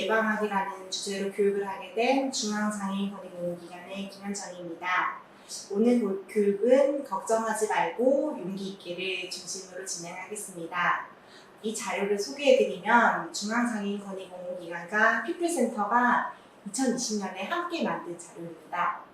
예방학이라는 주제로 교육을 하게 된 중앙장애인권익공헌기관의 김현정입니다. 오늘 교육은 걱정하지 말고 용기 있게를 중심으로 진행하겠습니다. 이 자료를 소개해드리면 중앙장애인권익공헌기관과 피플센터가 2020년에 함께 만든 자료입니다.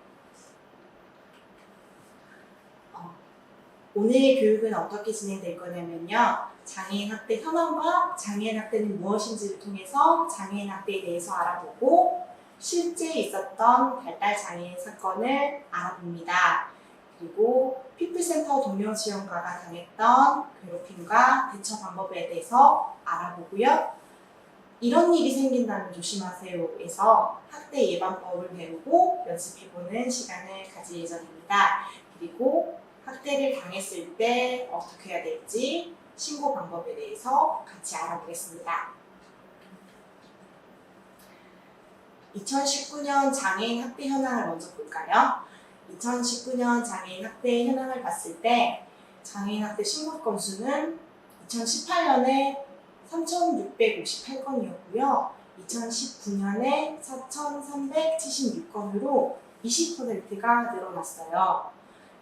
오늘 교육은 어떻게 진행될 거냐면요. 장애인 학대 현황과 장애인 학대는 무엇인지를 통해서 장애인 학대에 대해서 알아보고 실제 있었던 발달 장애인 사건을 알아봅니다. 그리고 피플센터 동료 지원가가 당했던 괴롭힘과 대처 방법에 대해서 알아보고요. 이런 일이 생긴다면 조심하세요에서 학대 예방법을 배우고 연습해보는 시간을 가질 예정입니다. 그리고 학대를 당했을 때 어떻게 해야 될지 신고 방법에 대해서 같이 알아보겠습니다. 2019년 장애인 학대 현황을 먼저 볼까요? 2019년 장애인 학대 현황을 봤을 때 장애인 학대 신고 건수는 2018년에 3,658건이었고요. 2019년에 4,376건으로 20%가 늘어났어요.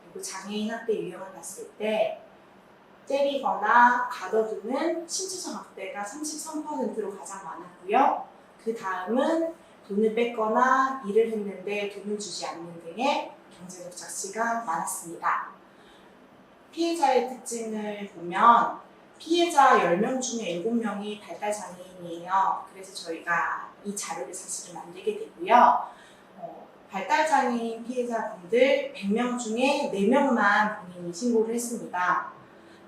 그리고 장애인 학대 유형을 봤을 때 때리거나 가둬두는 신체적 학대가 33%로 가장 많았고요. 그 다음은 돈을 뺏거나 일을 했는데 돈을 주지 않는 등의 경제적 착취가 많았습니다. 피해자의 특징을 보면 피해자 10명 중에 7명이 발달 장애인이에요. 그래서 저희가 이 자료를 사실은 만들게 되고요. 발달 장애인 피해자분들 100명 중에 4명만 본인이 신고를 했습니다.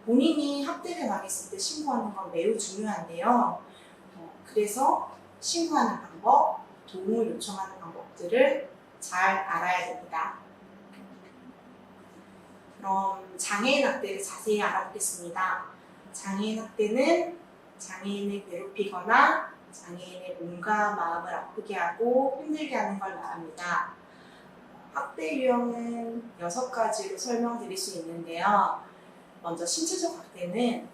본인이 학대를 당했을 때 신고하는 건 매우 중요한데요. 그래서 신고하는 방법, 도움을 요청하는 방법들을 잘 알아야 됩니다. 그럼 장애인 학대를 자세히 알아보겠습니다. 장애인 학대는 장애인을 괴롭히거나 장애인의 몸과 마음을 아프게 하고 힘들게 하는 걸 말합니다. 학대 유형은 6가지로 설명드릴 수 있는데요. 먼저 신체적 학대는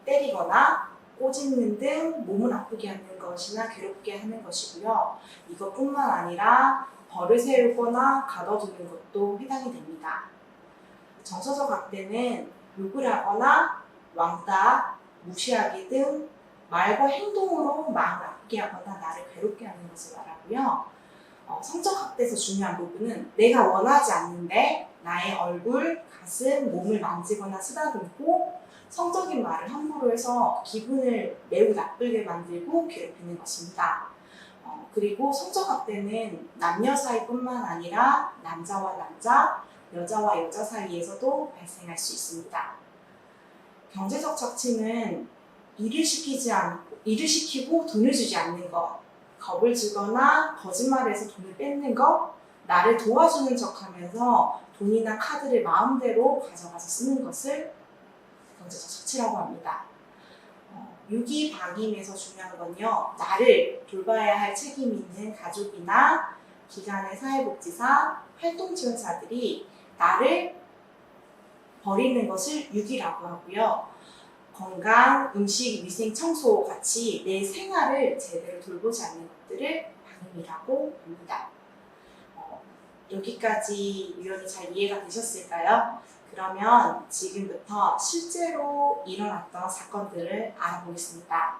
때리거나 꼬집는 등 몸을 아프게 하는 것이나 괴롭게 하는 것이고요. 이것뿐만 아니라 벌을 세우거나 가둬두는 것도 해당이 됩니다. 정서적 학대는 욕을 하거나 왕따, 무시하기 등 말과 행동으로 마음을 아프게 하거나 나를 괴롭게 하는 것을 말하고요. 성적 학대에서 중요한 부분은 내가 원하지 않는데 나의 얼굴, 가슴, 몸을 만지거나 쓰다듬고 성적인 말을 함부로 해서 기분을 매우 나쁘게 만들고 괴롭히는 것입니다. 그리고 성적 학대는 남녀 사이뿐만 아니라 남자와 남자, 여자와 여자 사이에서도 발생할 수 있습니다. 경제적 착취는 일을 시키고 돈을 주지 않는 것, 겁을 주거나 거짓말해서 돈을 뺏는 것, 나를 도와주는 척하면서 돈이나 카드를 마음대로 가져가서 쓰는 것을 경제적 착취라고 합니다. 유기방임에서 중요한 건요, 나를 돌봐야 할 책임이 있는 가족이나 기관의 사회복지사, 활동지원사들이 나를 버리는 것을 유기라고 하고요. 건강, 음식, 위생, 청소 같이 내 생활을 제대로 돌보지 않는 것들을 방임이라고 합니다. 여기까지 유형이 잘 이해가 되셨을까요? 그러면 지금부터 실제로 일어났던 사건들을 알아보겠습니다.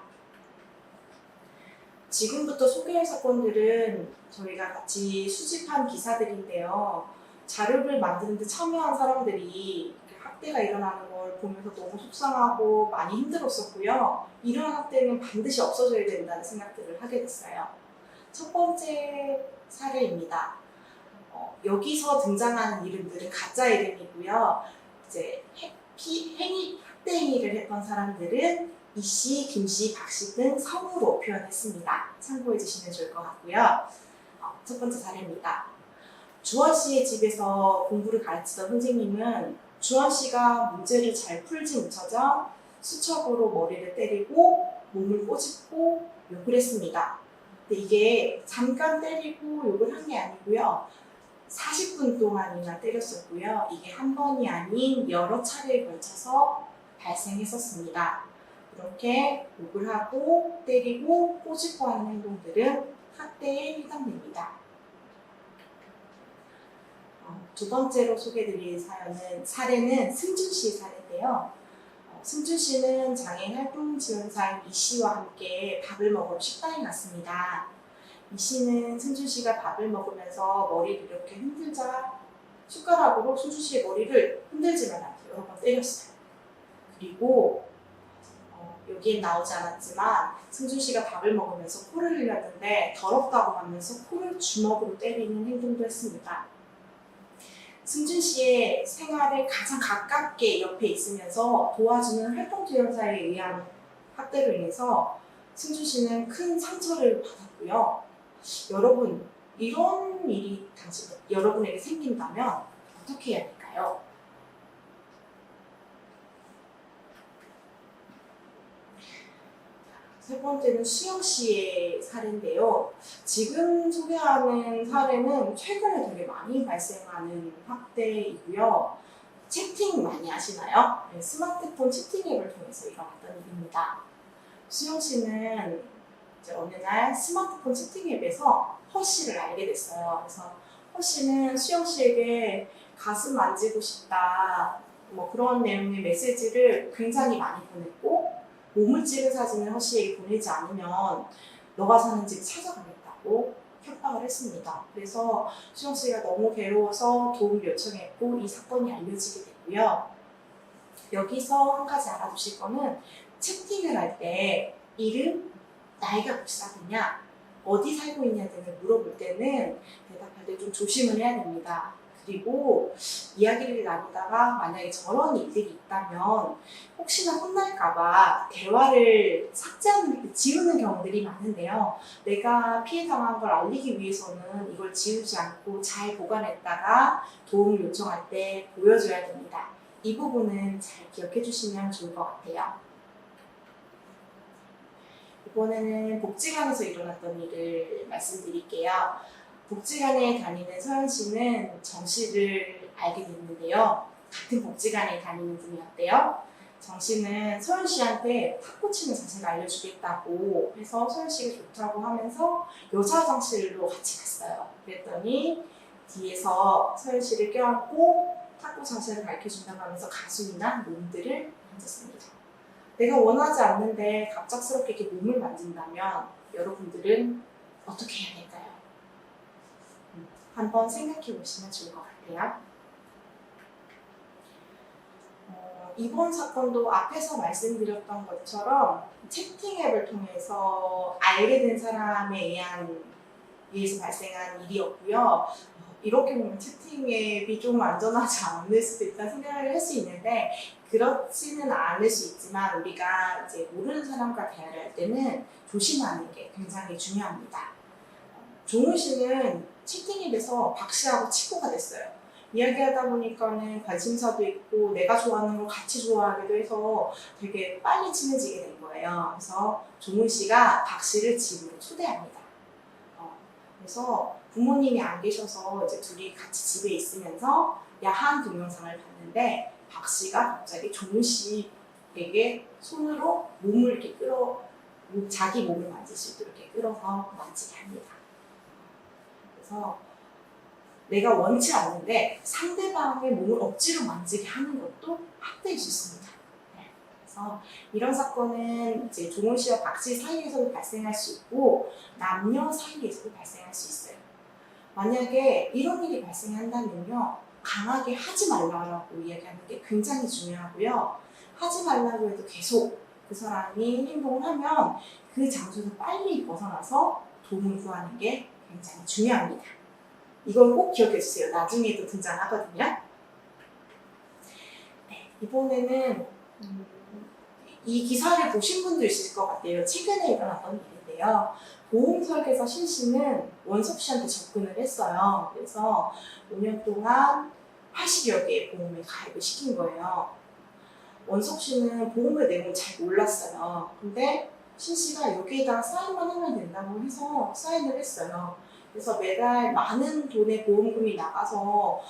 지금부터 소개할 사건들은 저희가 같이 수집한 기사들인데요. 자료를 만드는 데 참여한 사람들이 학대가 일어나는 걸 보면서 너무 속상하고 많이 힘들었었고요. 이런 학대는 반드시 없어져야 된다는 생각들을 하게 됐어요. 첫 번째 사례입니다. 여기서 등장하는 이름들은 가짜 이름이고요. 이제 학대 행위를 했던 사람들은 이씨, 김씨, 박씨 등 성으로 표현했습니다. 참고해 주시면 좋을 것 같고요. 첫 번째 사례입니다. 주원 씨의 집에서 공부를 가르치던 선생님은 주원 씨가 문제를 잘 풀지 못하자 수첩으로 머리를 때리고 몸을 꼬집고 욕을 했습니다. 근데 이게 잠깐 때리고 욕을 한 게 아니고요. 40분 동안이나 때렸었고요. 이게 한 번이 아닌 여러 차례에 걸쳐서 발생했었습니다. 이렇게 욕을 하고 때리고 꼬집고 하는 행동들은 학대에 해당됩니다. 두 번째로 소개드릴 사례는 승준 씨의 사례인데요. 승준 씨는 장애인 활동 지원사인 이 씨와 함께 밥을 먹으러 식당에 갔습니다. 이 씨는 승준 씨가 밥을 먹으면서 머리를 이렇게 흔들자 숟가락으로 승준 씨의 머리를 흔들지만 않게 여러 번 때렸어요. 그리고 여기엔 나오지 않았지만 승준 씨가 밥을 먹으면서 코를 흘렸는데 더럽다고 하면서 코를 주먹으로 때리는 행동도 했습니다. 승준 씨의 생활에 가장 가깝게 옆에 있으면서 도와주는 활동지원사에 의한 학대로 인해서 승준 씨는 큰 상처를 받았고요. 여러분, 이런 일이 여러분에게 생긴다면 어떻게 해야 될까요? 세 번째는 수영 씨의 사례인데요. 지금 소개하는 사례는 최근에 되게 많이 발생하는 학대이고요. 채팅 많이 하시나요? 네, 스마트폰 채팅 앱을 통해서 일어났던 일입니다. 수영 씨는 이제 어느 날 스마트폰 채팅 앱에서 허 씨를 알게 됐어요. 그래서 허 씨는 수영 씨에게 가슴 만지고 싶다, 뭐 그런 내용의 메시지를 굉장히 많이 보냈고, 몸을 찍은 사진을 허 씨에게 보내지 않으면 너가 사는 집 찾아가겠다고 협박을 했습니다. 그래서 수영 씨가 너무 괴로워서 도움을 요청했고 이 사건이 알려지게 됐고요. 여기서 한 가지 알아두실 거는 채팅을 할 때 이름, 나이가 몇 살이냐, 어디 살고 있냐 등을 물어볼 때는 대답할 때 좀 조심을 해야 됩니다. 그리고 이야기를 나누다가 만약에 저런 일들이 있다면 혹시나 혼날까봐 대화를 지우는 경우들이 많은데요. 내가 피해 당한 걸 알리기 위해서는 이걸 지우지 않고 잘 보관했다가 도움을 요청할 때 보여줘야 됩니다. 이 부분은 잘 기억해 주시면 좋을 것 같아요. 이번에는 복지관에서 일어났던 일을 말씀드릴게요. 복지관에 다니는 서연 씨는 정 씨를 알게 됐는데요. 같은 복지관에 다니는 분이었대요. 정 씨는 서연 씨한테 탁구 치는 자세를 알려주겠다고 해서 서연 씨가 좋다고 하면서 여자 화장실로 같이 갔어요. 그랬더니 뒤에서 서연 씨를 껴안고 탁구 자세를 가르쳐준다고 하면서 가슴이나 몸들을 만졌습니다. 내가 원하지 않는데 갑작스럽게 이렇게 몸을 만진다면 여러분들은 어떻게 해야 될까요? 한번 생각해 보시면 좋을 것 같아요. 이번 사건도 앞에서 말씀드렸던 것처럼 채팅 앱을 통해서 알게 된 사람에 의해서 발생한 일이었고요. 이렇게 보면 채팅 앱이 좀 안전하지 않을 수도 있다는 생각을 할 수 있는데 그렇지는 않을 수 있지만 우리가 이제 모르는 사람과 대화를 할 때는 조심하는 게 굉장히 중요합니다. 종훈 씨는 채팅 앱에서 박 씨하고 친구가 됐어요. 이야기하다 보니까는 관심사도 있고 내가 좋아하는 걸 같이 좋아하기도 해서 되게 빨리 친해지게 된 거예요. 그래서 종훈 씨가 박 씨를 집으로 초대합니다. 그래서 부모님이 안 계셔서 이제 둘이 같이 집에 있으면서 야한 동영상을 봤는데 박 씨가 갑자기 종훈 씨에게 손으로 몸을 이렇게 자기 몸을 만질 수 있도록 이렇게 끌어서 만지게 합니다. 그래서 내가 원치 않는데 상대방의 몸을 억지로 만지게 하는 것도 학대일 수 있습니다. 그래서 이런 사건은 이제 종훈 씨와 박 씨 사이에서도 발생할 수 있고 남녀 사이에서도 발생할 수 있어요. 만약에 이런 일이 발생한다면요, 강하게 하지 말라고 이야기하는 게 굉장히 중요하고요. 하지 말라고 해도 계속 그 사람이 행동을 하면 그 장소에서 빨리 벗어나서 도움을 구하는 게 굉장히 중요합니다. 이걸 꼭 기억해 주세요. 나중에도 등장하거든요. 네, 이번에는 이 기사를 보신 분도 있을 것 같아요. 최근에 일어났던 일인데요. 보험 설계사 신 씨는 원섭 씨한테 접근을 했어요. 그래서 5년 동안 80여 개의 보험에 가입을 시킨 거예요. 원섭 씨는 보험의 내용을 잘 몰랐어요. 근데 신 씨가 여기에다가 사인만 하면 된다고 해서 사인을 했어요. 그래서 매달 많은 돈의 보험금이 나가서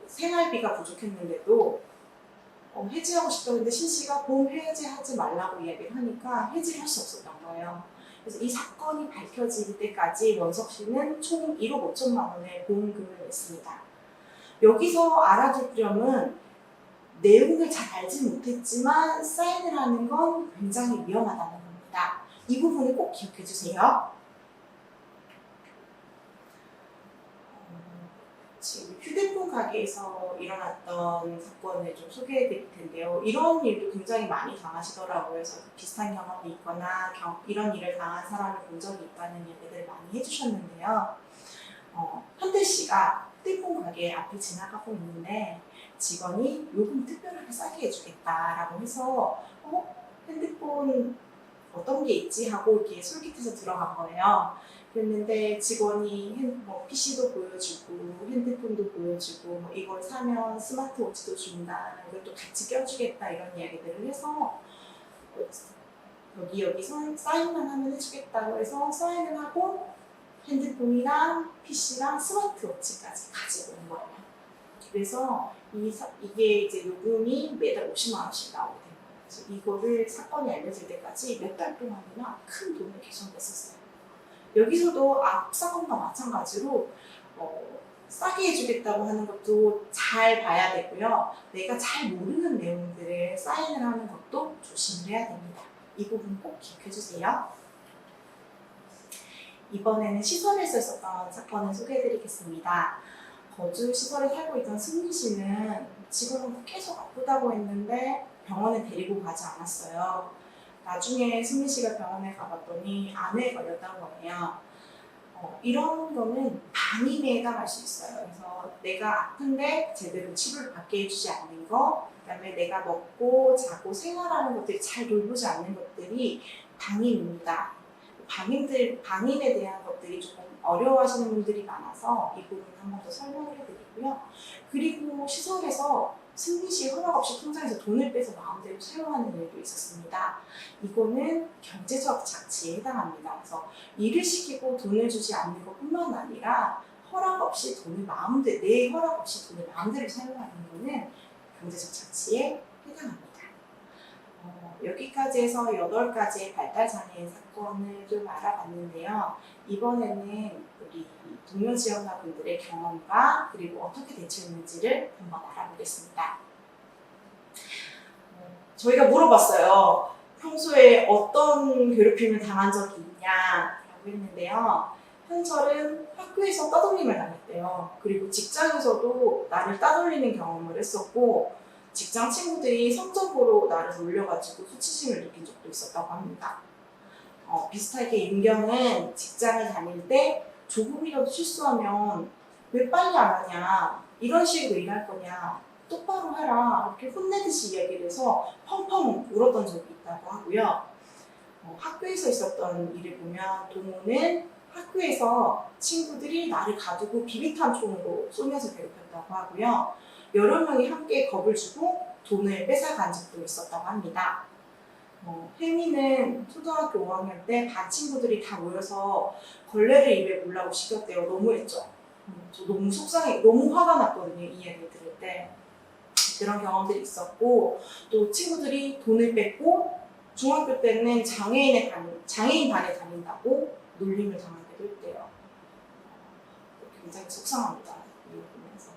생활비가 부족했는데도 해지하고 싶다고 했는데 신씨가 보험 해지하지 말라고 이야기를 하니까 해지를 할 수 없었던 거예요. 그래서 이 사건이 밝혀질 때까지 원석 씨는 총 1억 5천만 원의 보험금을 냈습니다. 여기서 알아둘 점은 내용을 잘 알지 못했지만 사인을 하는 건 굉장히 위험하다는 겁니다. 이 부분을 꼭 기억해 주세요. 지금 휴대폰 가게에서 일어났던 사건을 좀 소개해 드릴 텐데요. 이런 일도 굉장히 많이 당하시더라고요. 그래서 비슷한 경험이 있거나 이런 일을 당한 사람을 본 적이 있다는 얘기들을 많이 해주셨는데요. 현대 씨가 휴대폰 가게 앞을 지나가고 있는데 직원이 요금 특별하게 싸게 해주겠다라고 해서 핸드폰 어떤 게 있지 하고 이렇게 솔깃해서 들어간 거예요. 그랬는데 직원이 PC도 보여주고 핸드폰도 보여주고 이걸 사면 스마트워치도 준다, 이것도 같이 껴주겠다 이런 이야기들을 해서 여기 사인만 하면 해주겠다고 해서 사인을 하고 핸드폰이랑 PC랑 스마트워치까지 가지고 온 거예요. 그래서 이게 이제 요금이 매달 50만 원씩 나오게 된 거예요. 그래서 이거를 사건이 알려질 때까지 몇 달 동안이나 큰 돈을 계속 냈었어요. 여기서도 앞 사건과 마찬가지로 싸게 해주겠다고 하는 것도 잘 봐야 되고요. 내가 잘 모르는 내용들을 사인을 하는 것도 조심을 해야 됩니다. 이 부분 꼭 기억해 주세요. 이번에는 시설에서 있었던 사건을 소개해 드리겠습니다. 거주 시설에 살고 있던 승민 씨는 지금은 계속 아프다고 했는데 병원에 데리고 가지 않았어요. 나중에 승민 씨가 병원에 가봤더니 암에 걸렸다고 해요. 이런 거는 반임에 해당할 수 있어요. 그래서 내가 아픈데 제대로 치료를 받게 해주지 않는 거, 그다음에 내가 먹고 자고 생활하는 것들이 잘 돌보지 않는 것들이 반임입니다. 반임에 대한 것들이 조금 어려워하시는 분들이 많아서 이 부분 한 번 더 설명을 해드리고요. 그리고 시설에서 승민 씨 허락 없이 통장에서 돈을 빼서 마음대로 사용하는 일도 있었습니다. 이거는 경제적 착취에 해당합니다. 그래서 일을 시키고 돈을 주지 않는 것뿐만 아니라 허락 없이 내 허락 없이 돈을 마음대로 사용하는 거는 경제적 착취에 해당합니다. 여기까지 해서 8가지의 발달장애인 사건을 좀 알아봤는데요. 이번에는 우리 동료 지원가분들의 경험과 그리고 어떻게 대처했는지를 한번 알아보겠습니다. 저희가 물어봤어요. 평소에 어떤 괴롭힘을 당한 적이 있냐라고 했는데요. 현철은 학교에서 따돌림을 당했대요. 그리고 직장에서도 나를 따돌리는 경험을 했었고 직장 친구들이 성적으로 나를 놀려가지고 수치심을 느낀 적도 있었다고 합니다. 비슷하게 윤경은 직장을 다닐 때 조금이라도 실수하면 왜 빨리 안 하냐, 이런 식으로 일할 거냐, 똑바로 해라, 이렇게 혼내듯이 이야기를 해서 펑펑 울었던 적이 있다고 하고요. 학교에서 있었던 일을 보면 동호는 학교에서 친구들이 나를 가두고 비비탄 총으로 쏘면서 괴롭혔다고 하고요. 여러 명이 함께 겁을 주고 돈을 뺏어간 적도 있었다고 합니다. 혜미는 초등학교 5학년 때 반 친구들이 다 모여서 걸레를 입에 물라고 시켰대요. 너무했죠. 저 너무 속상해, 너무 화가 났거든요. 이 이야기 들을 때. 그런 경험들이 있었고 또 친구들이 돈을 뺏고 중학교 때는 장애인 반에 다닌다고 놀림을 당하기도 했대요. 굉장히 속상합니다. 이거 보면서.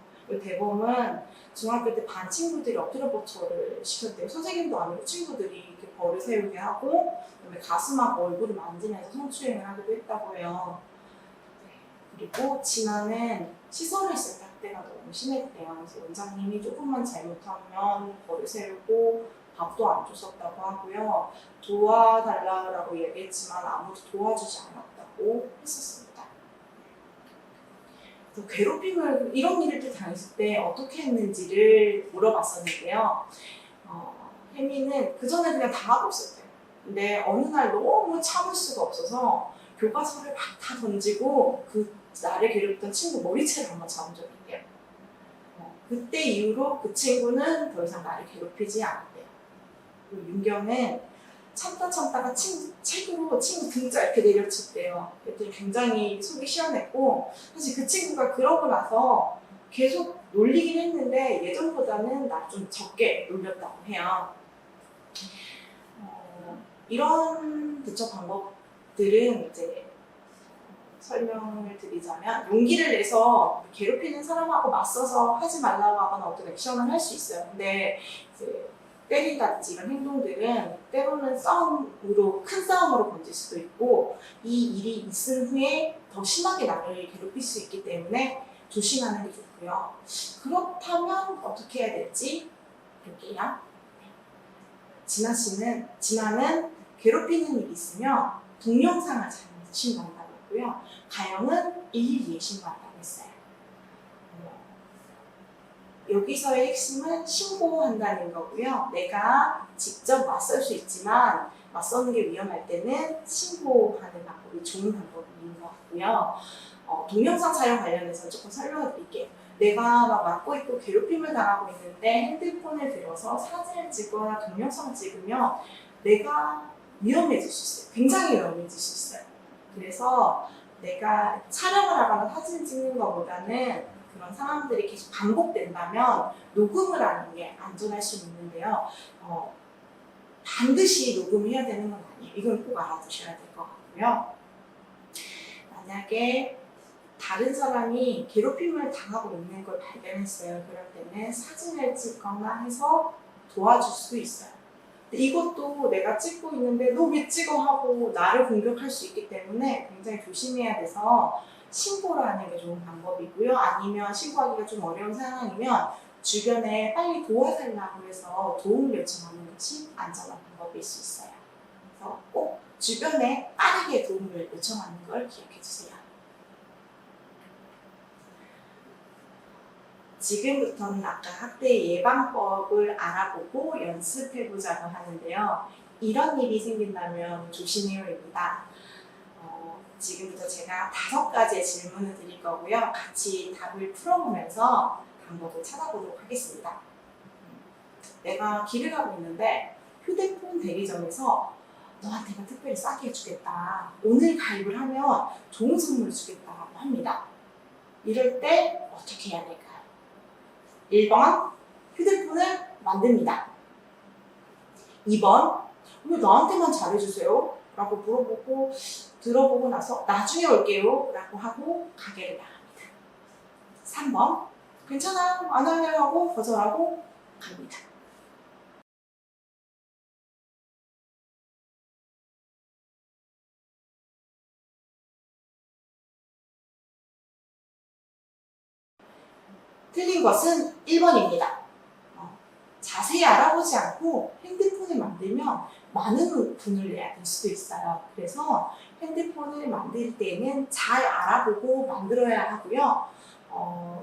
대범은 중학교 때 반 친구들이 엎드려 뻗쳐를 시켰대요. 선생님도 아니고 친구들이 이렇게 벌을 세우게 하고 그다음에 가슴하고 얼굴을 만지면서 성추행을 하기도 했다고 해요. 그리고 진아는 시설에 있을 때 학대가 너무 심했대요. 그래서 원장님이 조금만 잘못하면 벌을 세우고 밥도 안 줬었다고 하고요. 도와달라고 얘기했지만 아무도 도와주지 않았다고 했었습니다. 그래서 괴롭힘을, 이런 일을 당했을 때 어떻게 했는지를 물어봤었는데요. 혜미는 그전에 그냥 당하고 있었대요. 근데 어느 날 너무 참을 수가 없어서 교과서를 막 다 던지고 나를 괴롭혔던 친구 머리채를 한번 잡은 적이 있대요. 그때 이후로 그 친구는 더 이상 나를 괴롭히지 않았대요. 그리고 윤경은 참다가 책으로 친구 등짝 이렇게 내려쳤대요. 그랬더니 굉장히 속이 시원했고 사실 그 친구가 그러고 나서 계속 놀리긴 했는데 예전보다는 나 좀 적게 놀렸다고 해요. 이런 대처 방법들은 이제 설명을 드리자면 용기를 내서 괴롭히는 사람하고 맞서서 하지 말라고 하거나 어떤 액션을 할 수 있어요. 근데 이제 때린다든지 이런 행동들은 때로는 싸움으로 큰 싸움으로 번질 수도 있고 이 일이 있은 후에 더 심하게 나를 괴롭힐 수 있기 때문에 조심하는 게 좋고요. 그렇다면 어떻게 해야 될지 볼게요. 진아는 괴롭히는 일이 있으면 동영상을 잘 신고한다고 했고요. 가영은 112에 신고한다고 했어요. 여기서의 핵심은 신고한다는 거고요. 내가 직접 맞설 수 있지만 맞서는 게 위험할 때는 신고하는 방법이 좋은 방법인 것 같고요. 동영상 촬영 관련해서 조금 설명을 드릴게요. 내가 막 맞고 있고 괴롭힘을 당하고 있는데 핸드폰을 들어서 사진을 찍거나 동영상을 찍으면 내가 위험해질 수 있어요. 굉장히 위험해질 수 있어요. 그래서 내가 촬영을 하거나 사진 찍는 것보다는 그런 상황들이 계속 반복된다면 녹음을 하는 게 안전할 수 있는데요. 반드시 녹음해야 되는 건 아니에요. 이건 꼭 알아두셔야 될 것 같고요. 만약에 다른 사람이 괴롭힘을 당하고 있는 걸 발견했어요. 그럴 때는 사진을 찍거나 해서 도와줄 수도 있어요. 근데 이것도 내가 찍고 있는데 너 왜 찍어 하고 나를 공격할 수 있기 때문에 굉장히 조심해야 돼서 신고를 하는 게 좋은 방법이고요. 아니면 신고하기가 좀 어려운 상황이면 주변에 빨리 도와달라고 해서 도움을 요청하는 것이 안전한 방법일 수 있어요. 그래서 꼭 주변에 빠르게 도움을 요청하는 걸 기억해 주세요. 지금부터는 아까 학대 예방법을 알아보고 연습해보자고 하는데요. 이런 일이 생긴다면 조심해요입니다. 지금부터 제가 5가지의 질문을 드릴 거고요. 같이 답을 풀어보면서 방법을 찾아보도록 하겠습니다. 내가 길을 가고 있는데 휴대폰 대리점에서 너한테만 특별히 싸게 해주겠다. 오늘 가입을 하면 좋은 선물을 주겠다고 합니다. 이럴 때 어떻게 해야 될까요? 1번, 휴대폰을 만듭니다. 2번, 왜 나한테만 잘해주세요? 라고 물어보고 들어보고 나서 나중에 올게요 라고 하고 가게를 나갑니다. 3번, 괜찮아 안 할래요 하고 거절하고 갑니다. 틀린 것은 1번입니다. 자세히 알아보지 않고 핸드폰을 만들면 많은 돈을 내야 될 수도 있어요. 그래서 핸드폰을 만들 때는 잘 알아보고 만들어야 하고요.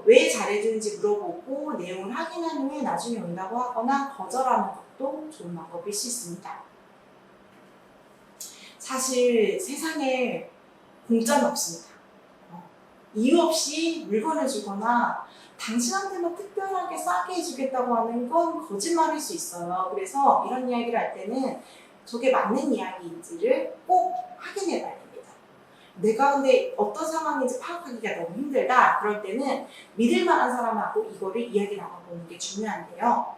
왜 잘해주는지 물어보고 내용을 확인한 후에 나중에 온다고 하거나 거절하는 것도 좋은 방법일 수 있습니다. 사실 세상에 공짜는 없습니다. 이유 없이 물건을 주거나 당신한테만 특별하게 싸게 해주겠다고 하는 건 거짓말일 수 있어요. 그래서 이런 이야기를 할 때는 저게 맞는 이야기인지를 꼭 확인해 봐야 됩니다. 내가 근데 어떤 상황인지 파악하기가 너무 힘들다. 그럴 때는 믿을 만한 사람하고 이거를 이야기 나눠보는 게 중요한데요.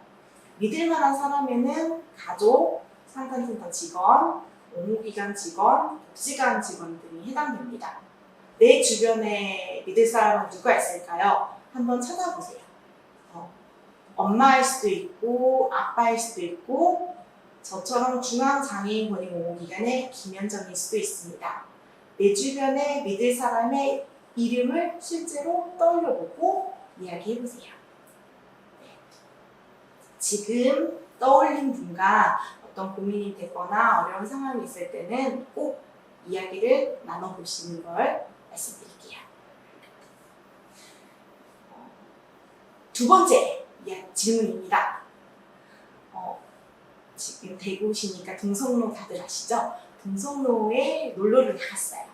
믿을 만한 사람에는 가족, 상담센터 직원, 업무기관 직원, 복지관 직원들이 해당됩니다. 내 주변에 믿을 사람은 누가 있을까요? 한번 찾아보세요. 엄마일 수도 있고 아빠일 수도 있고 저처럼 중앙장애인 권익보호기관의 김현정일 수도 있습니다. 내 주변에 믿을 사람의 이름을 실제로 떠올려보고 이야기해보세요. 지금 떠올린 분과 어떤 고민이 되거나 어려운 상황이 있을 때는 꼭 이야기를 나눠보시는 걸 말씀드릴게요. 2번째 질문입니다. 지금 대구시니까 동성로 다들 아시죠? 동성로에 놀러를 나갔어요.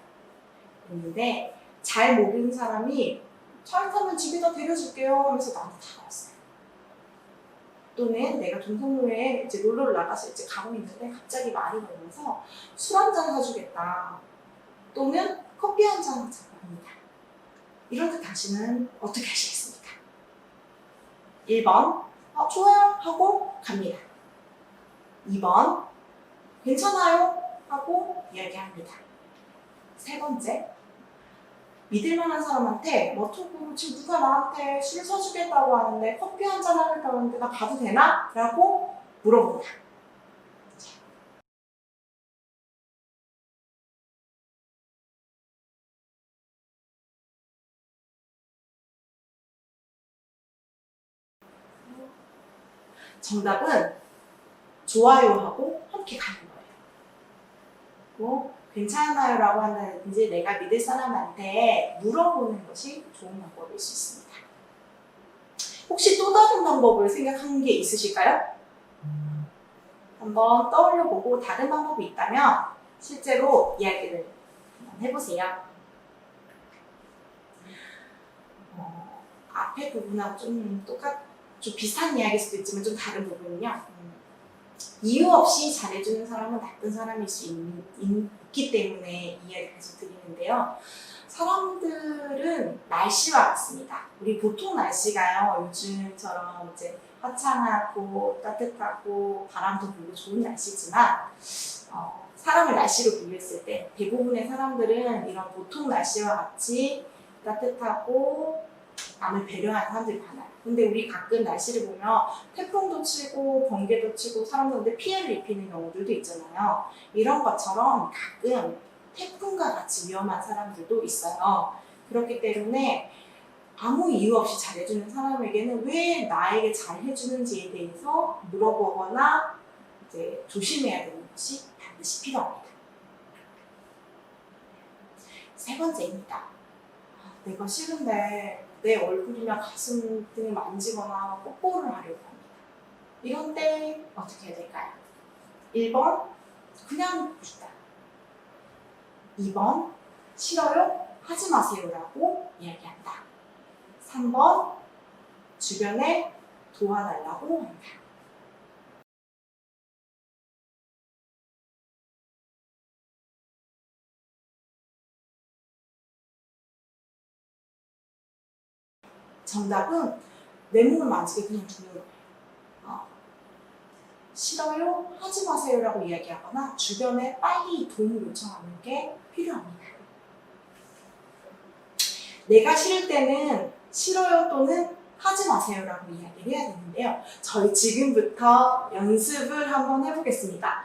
그런데 잘 모르는 사람이 차 타면 집에다 데려줄게요 하면서 나한테 다가왔어요. 또는 내가 동성로에 이제 놀러를 나가서 이제 가고 있는데 갑자기 말이 걸면서 술 한잔 사주겠다. 또는 커피 한잔 하자고 합니다. 이럴 때 당신은 어떻게 하시겠습니까? 1번 좋아요 하고 갑니다. 2번 괜찮아요 하고 이야기합니다. 세 번째, 믿을 만한 사람한테 톡으로 지금 누가 나한테 술 사주겠다고 하는데 커피 한잔 하겠다고 하는데 나 가도 되나? 라고 물어봅니다. 정답은 좋아요 하고 함께 가는 거예요. 괜찮아요 라고 한다든지 내가 믿을 사람한테 물어보는 것이 좋은 방법일 수 있습니다. 혹시 또 다른 방법을 생각한 게 있으실까요? 한번 떠올려보고 다른 방법이 있다면 실제로 이야기를 한번 해보세요. 앞에 부분하고 좀 비슷한 이야기일 수도 있지만 좀 다른 부분은요. 이유 없이 잘해주는 사람은 나쁜 사람일 수 있기 때문에 이야기를 계속 드리는데요. 사람들은 날씨와 같습니다. 우리 보통 날씨가요, 요즘처럼 이제 화창하고 따뜻하고 바람도 불고 좋은 날씨지만, 사람을 날씨로 비교했을 때 대부분의 사람들은 이런 보통 날씨와 같이 따뜻하고 남을 배려하는 사람들이 많아요. 근데 우리 가끔 날씨를 보면 태풍도 치고 번개도 치고 사람들한테 피해를 입히는 경우들도 있잖아요. 이런 것처럼 가끔 태풍과 같이 위험한 사람들도 있어요. 그렇기 때문에 아무 이유 없이 잘해주는 사람에게는 왜 나에게 잘해주는지에 대해서 물어보거나 이제 조심해야 되는 것이 반드시 필요합니다. 세 번째입니다. 내가 싫은데 내 얼굴이나 가슴 등을 만지거나 뽀뽀를 하려고 합니다. 이런 때 어떻게 해야 될까요? 1번 그냥 있다. 2번 싫어요? 하지 마세요 라고 이야기한다. 3번 주변에 도와달라고 한다. 정답은 내 몸을 만지게 그냥 두는 거예요. 싫어요? 하지 마세요 라고 이야기하거나 주변에 빨리 도움을 요청하는 게 필요합니다. 내가 싫을 때는 싫어요 또는 하지 마세요 라고 이야기를 해야 되는데요. 저희 지금부터 연습을 한번 해보겠습니다.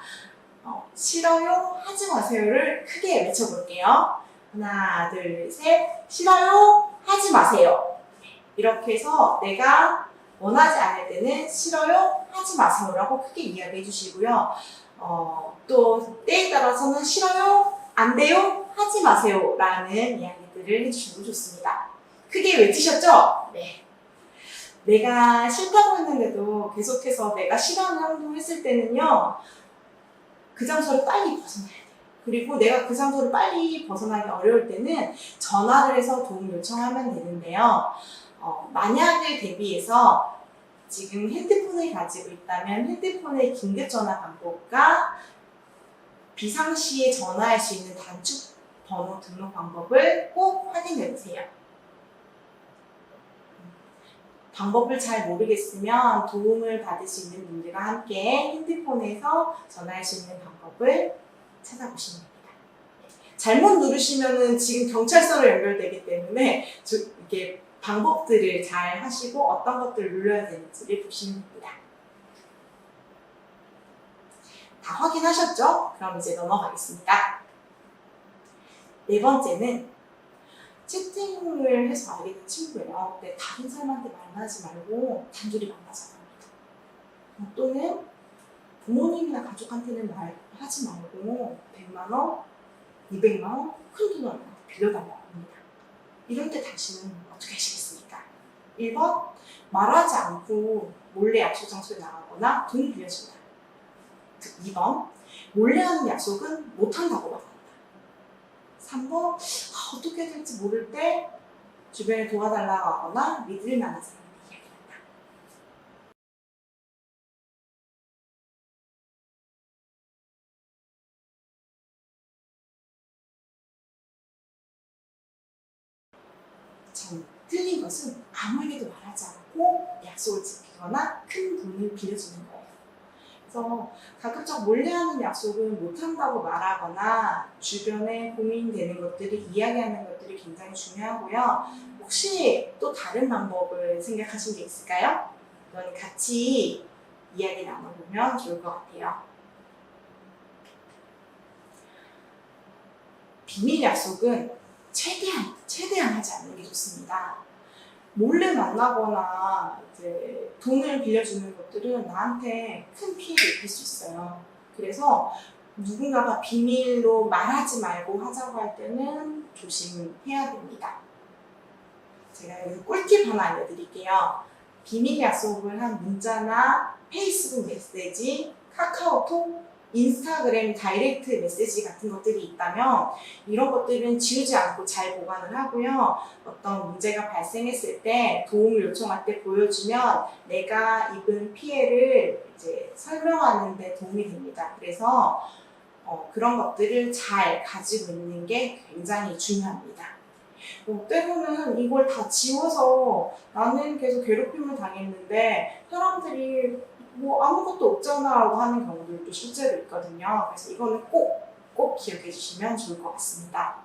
싫어요, 하지 마세요를 크게 외쳐볼게요. 하나, 둘, 셋. 싫어요, 하지 마세요. 이렇게 해서 내가 원하지 않을 때는 싫어요, 하지 마세요 라고 크게 이야기해 주시고요. 또 때에 따라서는 싫어요, 안 돼요, 하지 마세요 라는 이야기들을 해주시면 좋습니다. 크게 외치셨죠? 네. 내가 싫다고 했는데도 계속해서 내가 싫어하는 행동을 했을 때는요, 그 장소를 빨리 벗어나야 돼요. 그리고 내가 그 장소를 빨리 벗어나기 어려울 때는 전화를 해서 도움 요청하면 되는데요. 만약을 대비해서 지금 핸드폰을 가지고 있다면 핸드폰의 긴급전화 방법과 비상시에 전화할 수 있는 단축 번호 등록 방법을 꼭 확인해 보세요. 방법을 잘 모르겠으면 도움을 받을 수 있는 분들과 함께 핸드폰에서 전화할 수 있는 방법을 찾아보시면 됩니다. 잘못 누르시면은 지금 경찰서로 연결되기 때문에 이렇게 방법들을 잘 하시고 어떤 것들을 눌러야 되는지를 보시면 됩니다. 다 확인하셨죠? 그럼 이제 넘어가겠습니다. 네 번째는 채팅을 해서 알게 된 친구예요. 근데 다른 사람한테 만나지 말고 단둘이 만나자고 합니다. 또는 부모님이나 가족한테는 말하지 말고 100만 원, 200만 원, 큰 돈을 빌려달라고 합니다. 이럴 때 당신은 어떻게 하시겠습니까? 1번 말하지 않고 몰래 약속 장소에 나가거나 돈을 빌려준다. 2번 몰래 하는 약속은 못한다고 말합니다. 3번 어떻게 해야 될지 모를 때 주변에 도와달라고 하거나 믿을 만한 사람한테 이야기한다. 틀린 것은 아무에게도 말하지 않고 않고 약속을 지키거나 큰 돈을 빌려주는 거예요. 그래서 가급적 몰래하는 약속은 못한다고 말하거나 주변에 고민되는 것들을 이야기하는 것들이 굉장히 중요하고요. 혹시 또 다른 방법을 생각하신 게 있을까요? 이건 같이 이야기 나눠보면 좋을 것 같아요. 비밀 약속은 최대한 하지 않는 게 좋습니다. 몰래 만나거나 이제 돈을 빌려주는 것들은 나한테 큰 피해를 입힐 수 있어요. 그래서 누군가가 비밀로 말하지 말고 하자고 할 때는 조심해야 됩니다. 제가 여기 꿀팁 하나 알려드릴게요. 비밀 약속을 한 문자나 페이스북 메시지, 카카오톡, 인스타그램 다이렉트 메시지 같은 것들이 있다면 이런 것들은 지우지 않고 잘 보관을 하고요. 어떤 문제가 발생했을 때 도움을 요청할 때 보여주면 내가 입은 피해를 이제 설명하는 데 도움이 됩니다. 그래서 그런 것들을 잘 가지고 있는 게 굉장히 중요합니다. 때로는 이걸 다 지워서 나는 계속 괴롭힘을 당했는데 사람들이 뭐 아무것도 없잖아 라고 하는 경우들도 실제로 있거든요. 그래서 이거는 꼭 기억해 주시면 좋을 것 같습니다.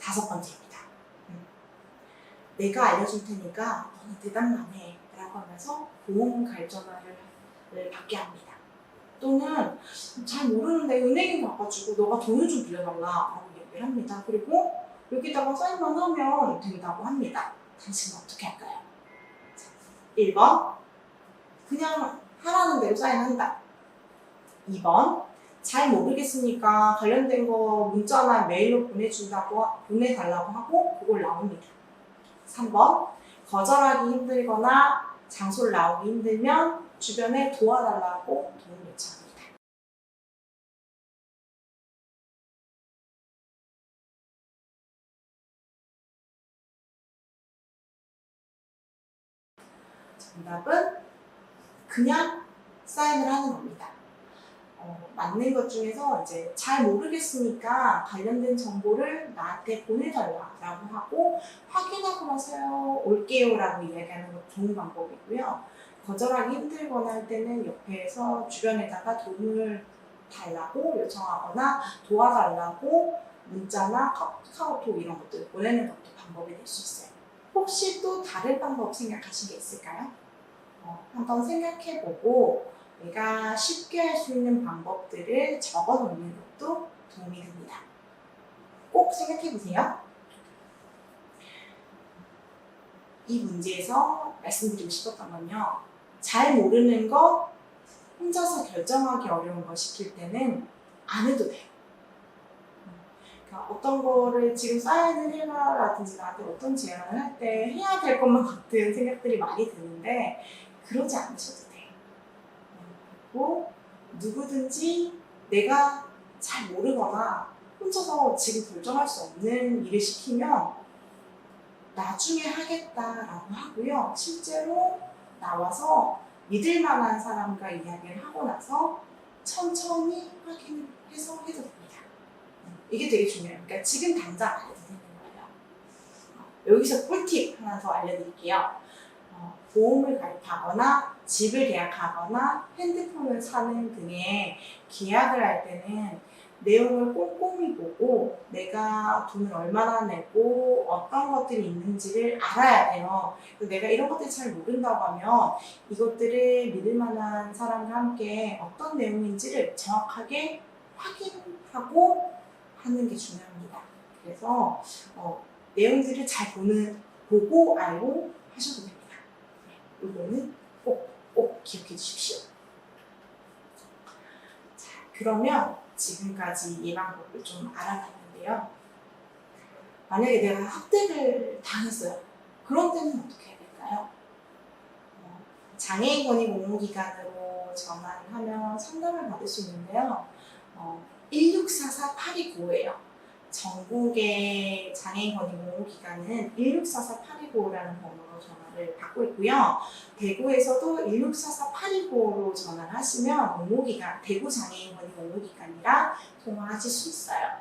5번째입니다. 내가 알려줄 테니까 너는 대답만 해 라고 하면서 보험 가입 전화를 받게 합니다. 또는 잘 모르는데 은행에 가가지고 너가 돈을 좀 빌려달라 라고 얘기를 합니다. 그리고 여기다가 사인만 하면 된다고 합니다. 당신은 어떻게 할까요? 1번 그냥 하라는 대로 사인한다. 2번 잘 모르겠으니까 관련된 거 문자나 메일로 보내달라고 하고 그걸 나옵니다. 3번 거절하기 힘들거나 장소를 나오기 힘들면 주변에 도와달라고 도움을 요청합니다. 정답은 그냥 사인을 하는 겁니다. 맞는 것 중에서 이제 잘 모르겠으니까 관련된 정보를 나한테 보내달라고 하고 확인하고 나서 올게요라고 이야기하는 것도 좋은 방법이고요. 거절하기 힘들거나 할 때는 옆에서 주변에다가 도움을 달라고 요청하거나 도와달라고 문자나 카카오톡 이런 것들 보내는 것도 방법이 될 수 있어요. 혹시 또 다른 방법 생각하신 게 있을까요? 한번 생각해보고 내가 쉽게 할 수 있는 방법들을 적어 놓는 것도 도움이 됩니다. 꼭 생각해보세요. 이 문제에서 말씀드리고 싶었던 건요. 잘 모르는 것, 혼자서 결정하기 어려운 거 시킬 때는 안 해도 돼요. 그러니까 어떤 거를 지금 사인을 해라라든지 나한테 어떤 제안을 할 때 해야 될 것만 같은 생각들이 많이 드는데 그러지 않으셔도 돼요. 그리고 누구든지 내가 잘 모르거나 혼자서 지금 결정할 수 없는 일을 시키면 나중에 하겠다라고 하고요. 실제로 나와서 믿을 만한 사람과 이야기를 하고 나서 천천히 확인해서 해도 됩니다. 이게 되게 중요해요. 그러니까 지금 당장 안 해도 되는 거예요. 여기서 꿀팁 하나 더 알려드릴게요. 보험을 가입하거나 집을 계약하거나 핸드폰을 사는 등의 계약을 할 때는 내용을 꼼꼼히 보고 내가 돈을 얼마나 내고 어떤 것들이 있는지를 알아야 돼요. 내가 이런 것들 잘 모른다고 하면 이것들을 믿을 만한 사람과 함께 어떤 내용인지를 정확하게 확인하고 하는 게 중요합니다. 그래서 내용들을 잘 보고 알고 하셔도 됩니다. 이거는 꼭 기억해 주십시오. 자, 그러면 지금까지 이 방법을 좀 알아봤는데요. 만약에 내가 학대를 당했어요. 그런 때는 어떻게 해야 될까요? 장애인 권익 공모기관으로 전화를 하면 상담을 받을 수 있는데요. 1644829예요. 전국의 장애인 권익 공모기관은 1644829라는 번호로 전화를 받고 있고요. 대구에서도 1644829로 전화를 하시면 대구 장애인 권익 공모기관이랑 통화하실 수 있어요.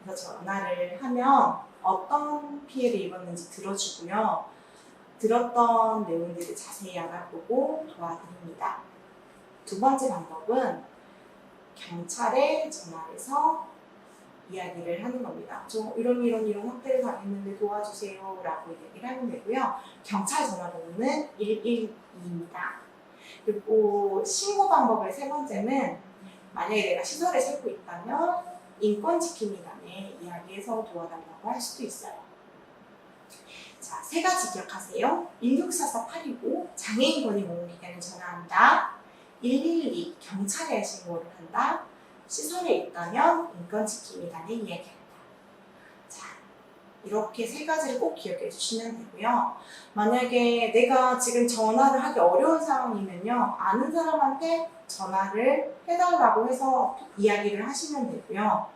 가서 전화를 하면 어떤 피해를 입었는지 들어주고요. 들었던 내용들을 자세히 알아보고 도와드립니다. 두 번째 방법은 경찰에 전화해서 이야기를 하는 겁니다. 저 이런 학대를 당했는데 도와주세요 라고 얘기를 하면 되고요. 경찰 전화번호는 112입니다. 그리고 신고 방법의 세 번째는 만약에 내가 시설에 살고 있다면 인권지킴이단에 이야기해서 도와달라고 할 수도 있어요. 자, 세 가지 기억하세요. 1644-829 장애인 권익 공공기관에 전화한다. 112 경찰에 신고를 한다. 시설에 있다면 인권지킴이단에 이야기한다. 자, 이렇게 세 가지를 꼭 기억해 주시면 되고요. 만약에 내가 지금 전화를 하기 어려운 상황이면요. 아는 사람한테 전화를 해달라고 해서 이야기를 하시면 되고요.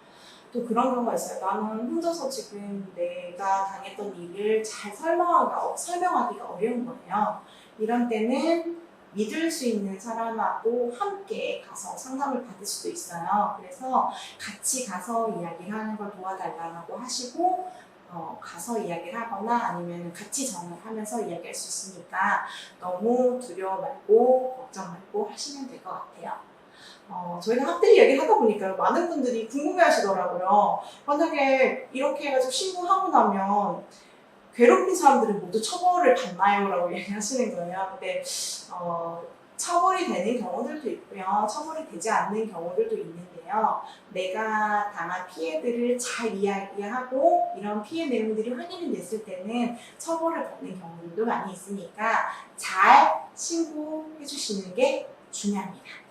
또 그런 경우가 있어요. 나는 혼자서 지금 내가 당했던 일을 잘 설명하기가 어려운 거예요. 이런 때는 믿을 수 있는 사람하고 함께 가서 상담을 받을 수도 있어요. 그래서 같이 가서 이야기를 하는 걸 도와달라고 하시고 가서 이야기를 하거나 아니면 같이 전화를 하면서 이야기할 수 있으니까 너무 두려워 말고 걱정 말고 하시면 될 것 같아요. 저희가 학대 이야기를 하다 보니까 많은 분들이 궁금해 하시더라고요. 만약에 이렇게 해가지고 신고하고 나면 괴롭힌 사람들은 모두 처벌을 받나요? 라고 얘기하시는 거예요. 근데 처벌이 되는 경우들도 있고요. 처벌이 되지 않는 경우들도 있는데요. 내가 당한 피해들을 잘 이야기하고 이런 피해 내용들이 확인이 됐을 때는 처벌을 받는 경우들도 많이 있으니까 잘 신고해 주시는 게 중요합니다.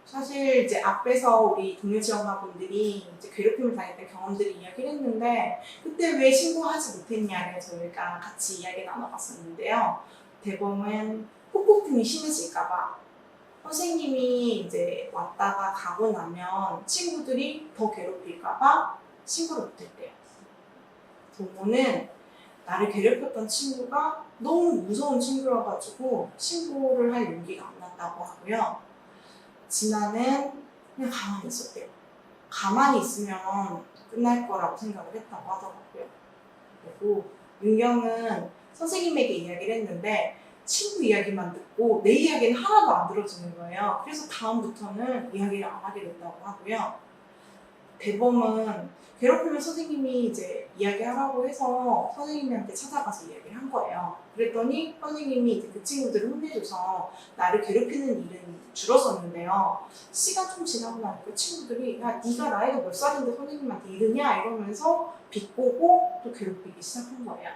사실 이제 앞에서 우리 동료 지원가분들이 이제 괴롭힘을 당했던 경험들을 이야기를 했는데 그때 왜 신고하지 못했냐를 저희가 같이 이야기 나눠봤었는데요. 대부분 폭폭풍이 심해질까봐 선생님이 이제 왔다가 가고 나면 친구들이 더 괴롭힐까봐 신고를 못했대요. 부모는 나를 괴롭혔던 친구가 너무 무서운 친구여가지고 신고를 할 용기가 안 났다고 하고요. 진아는 그냥 가만히 있었대요. 가만히 있으면 끝날 거라고 생각을 했다고 하더라고요. 그리고 윤경은 선생님에게 이야기를 했는데 친구 이야기만 듣고 내 이야기는 하나도 안 들어주는 거예요. 그래서 다음부터는 이야기를 안 하게 된다고 하고요. 대범은 괴롭히면 선생님이 이제 이야기하라고 해서 선생님한테 찾아가서 이야기를 한 거예요. 그랬더니 선생님이 이제 그 친구들을 혼내줘서 나를 괴롭히는 일은 줄어섰는데요. 시간 좀 지나고 나니까 친구들이 야 네가 나이가 몇 살인데 선생님한테 이러냐 이러면서 비꼬고 또 괴롭히기 시작한 거예요.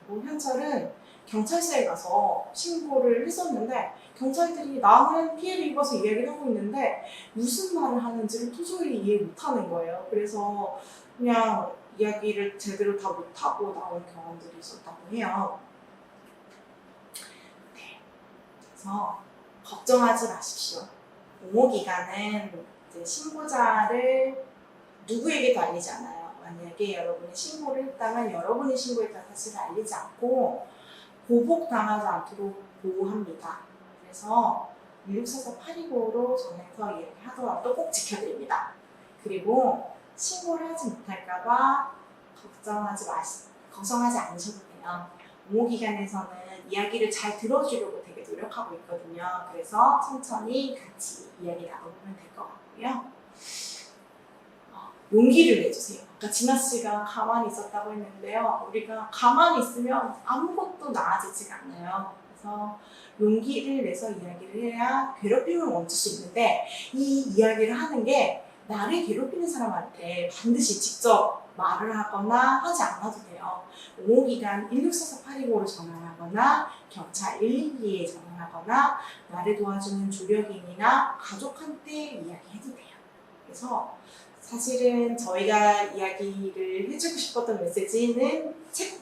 그리고 현철은 경찰서에 가서 신고를 했었는데 경찰들이 나는 피해를 입어서 이야기를 하고 있는데 무슨 말을 하는지를 도저히 이해 못하는 거예요. 그래서 그냥 이야기를 제대로 다 못하고 나온 경험들이 있었다고 해요. 네. 그래서 걱정하지 마십시오. 보호기관은 이제 신고자를 누구에게도 알리지 않아요. 만약에 여러분이 신고를 했다면 여러분이 신고했다는 사실을 알리지 않고 보복당하지 않도록 보호합니다. 그래서 1644-829로 전해서 이야기하더라도 꼭 지켜드립니다. 그리고 신고를 하지 못할까봐 걱정하지 않으셔도 돼요. 보호기관에서는 이야기를 잘 들어주려고 되게 노력하고 있거든요. 그래서 천천히 같이 이야기 나눠보면 될 것 같고요. 용기를 내주세요. 아까 진아 씨가 가만히 있었다고 했는데요. 우리가 가만히 있으면 아무것도 나아지지가 않아요. 그래서 용기를 내서 이야기를 해야 괴롭힘을 멈출 수 있는데 이 이야기를 하는 게 나를 괴롭히는 사람한테 반드시 직접 말을 하거나 하지 않아도 돼요. 보호기관 1644-829로 전화하거나 경찰 112에 전화하거나 나를 도와주는 조력인이나 가족한테 이야기해도 돼요. 그래서 사실은 저희가 이야기를 해주고 싶었던 메시지는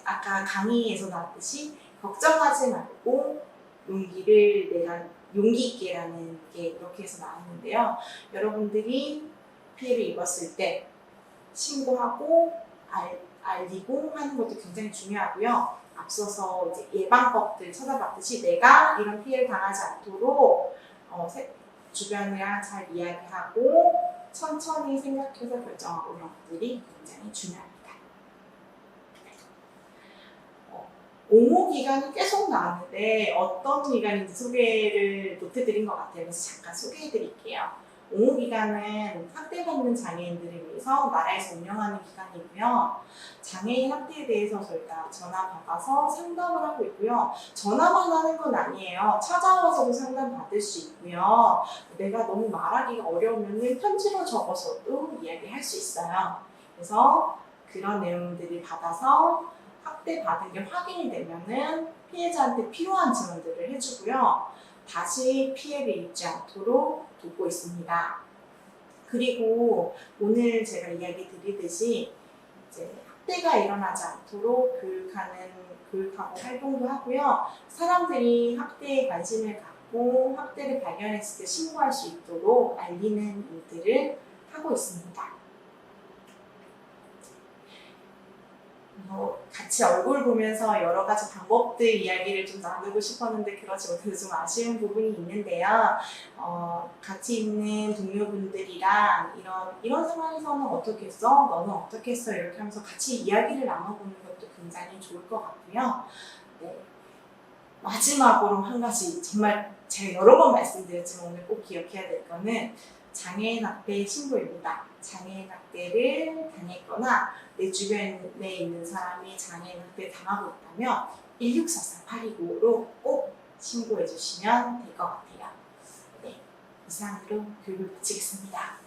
아까 강의에서 나왔듯이 걱정하지 말고 용기 있게라는 게 이렇게 해서 나왔는데요. 여러분들이 피해를 입었을 때 신고하고 알리고 하는 것도 굉장히 중요하고요. 앞서서 이제 예방법들 찾아봤듯이 내가 이런 피해를 당하지 않도록 주변이랑 잘 이야기하고 천천히 생각해서 결정하고 이런 것들이 굉장히 중요합니다. 옹호 기간이 계속 나왔는데 어떤 기간인지 소개를 못 해드린 것 같아요. 그래서 잠깐 소개해드릴게요. 옹호 기간은 학대받는 장애인들을 위해서 나라에서 운영하는 기관이고요. 장애인 학대에 대해서 저희가 전화 받아서 상담을 하고 있고요. 전화만 하는 건 아니에요. 찾아와서도 상담 받을 수 있고요. 내가 너무 말하기가 어려우면 편지로 적어서도 이야기할 수 있어요. 그래서 그런 내용들을 받아서 학대받은 게 확인이 되면은 피해자한테 필요한 지원들을 해주고요. 다시 피해를 입지 않도록 돕고 있습니다. 그리고 오늘 제가 이야기 드리듯이 이제 학대가 일어나지 않도록 교육하고 활동도 하고요. 사람들이 학대에 관심을 갖고 학대를 발견했을 때 신고할 수 있도록 알리는 일들을 하고 있습니다. 같이 얼굴 보면서 여러 가지 방법들 이야기를 좀 나누고 싶었는데 그러지 못해서 좀 아쉬운 부분이 있는데요. 같이 있는 동료분들이랑 이런 상황에서는 어떻게 했어? 너는 어떻게 했어? 이렇게 하면서 같이 이야기를 나눠보는 것도 굉장히 좋을 것 같고요. 네. 마지막으로 한 가지 정말 제가 여러 번 말씀드렸지만 오늘 꼭 기억해야 될 거는 장애인 학대 신고입니다. 장애인 학대를 당했거나 내 주변에 있는 사람이 장애인 학대 당하고 있다면 1644829로 꼭 신고해 주시면 될 것 같아요. 네, 이상으로 교육을 마치겠습니다.